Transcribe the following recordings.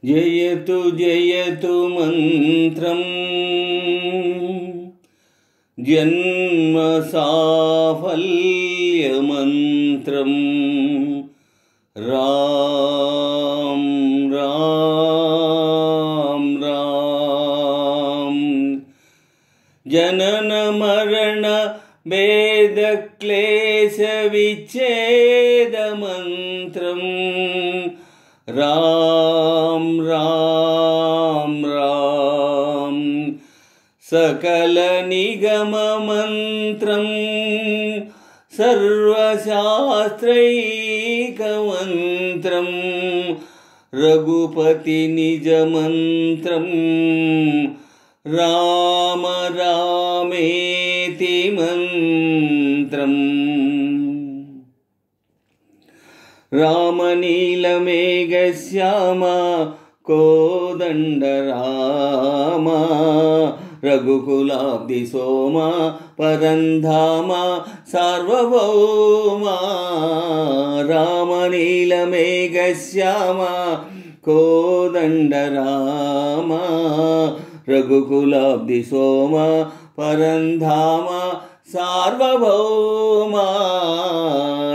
जयतु जयतु मंत्रम जन्म साफल्य मंत्रम राम राम राम जनन मरण भेद क्लेश विच्छेद मंत्रम राम राम राम सकल निगम मंत्रम सर्वशास्त्रैक मंत्रम रघुपति निज मंत्रम राम रामेति मंत्रम राम नीलमेघ श्यामा कोदंड रामा रघुकुलाब्धि सोमा परंधामा सार्वभौमा राम नीलमेघ श्यामा कोदंड रामा रघुकुलाब्धि सोमा परंधामा सार्वभौमा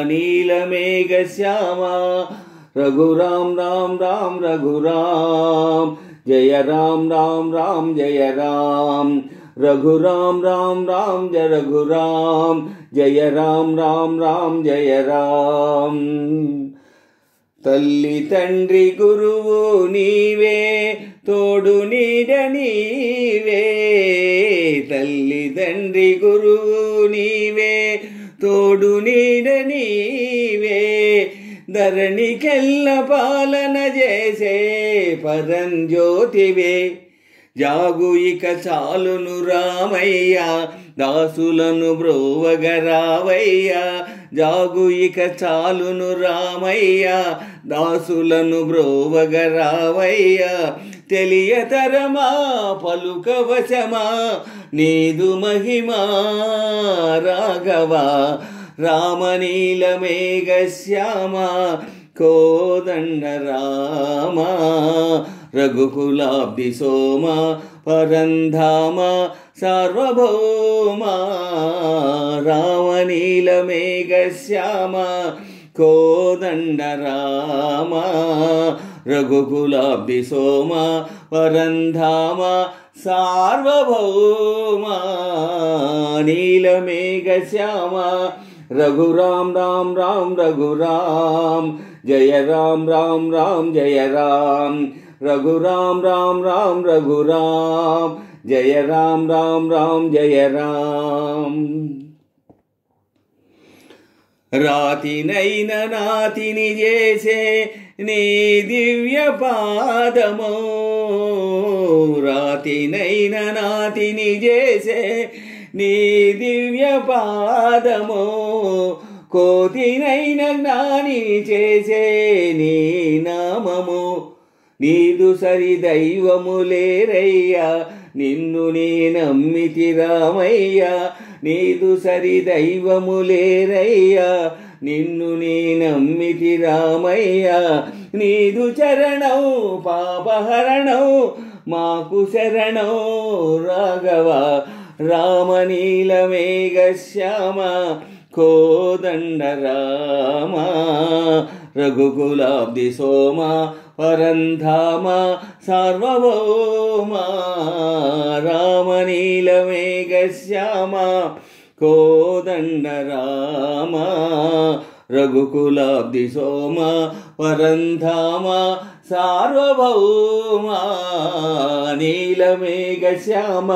नीलमेघ श्यामा रघुराम राम राम रघुराम जय राम राम राम जय राम रघुराम राम राम जय रघुराम जय राम राम राम जय राम तल्ली तंड्री गुरुवु नीवे तोडु नीड नीवे तल्ली तंड्री गुरुवु नीवे तोडु नीड नीवे ధరణికెల్ల పాలన చేసే పరంజ్యోతివే జాగు ఇక చాలును రామయ్య దాసులను బ్రోవగరావయ్య జాగు ఇక చాలును రామయ్య దాసులను బ్రోవగరావయ్య తెలియతరమా పలుకవశమా నీదు మహిమా రాఘవా राम नीलमेघ श्यामा कोदंड रामा रघुकुलाब्धि सोमा परंधामा सार्वभौमा राम नीलमेघ श्यामा कोदंड रामा रघुकुलाब्धि सोमा परंधामा सार्वभौमा नीलमेघ श्यामा रघुराम राम राम रघुराम जय राम राम राम जय राम रघुराम राम राम रघुराम जय राम राम राम जय राम రాతినైన నాతిని చేసే నీ దివ్య పాదమో రాతినైన నాతిని చేసే నీ దివ్య పాదమో కోతినైన జ్ఞాని చేసే నీ నామము నీదు సరి దైవము లేరయ్యా నిన్ను నే నమ్మితి రామయ్యా నీదు సరి దైవము లేరయ్యా నిన్ను నే నమ్మితి రామయ్యా నీదు చరణం పాపహరణం మాకు శరణం రాఘవ రామ నీలమేఘ శ్యామ కోదండ రామ రఘుకులాబ్ధి సోమ పరంధామ సార్వభౌమ రామ నీలమేఘ శ్యామ కోదండ రామ రఘుకులాబ్ధి సోమ పరంధామ సార్వభౌమ నీలమేఘ శ్యామ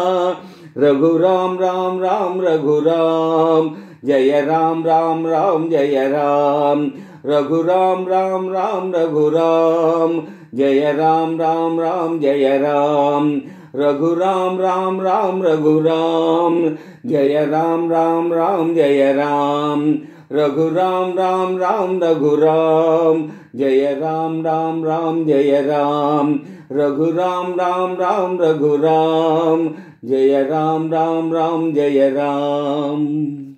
रघुराम राम राम रघुराम जय राम राम राम जय राम रघुराम राम राम रघुराम जय राम राम राम जय राम रघुराम राम राम रघुराम जय राम राम राम जय राम रघुराम राम राम रघुराम जय राम राम राम जय राम रघुराम राम राम रघुराम जय राम राम राम जय राम।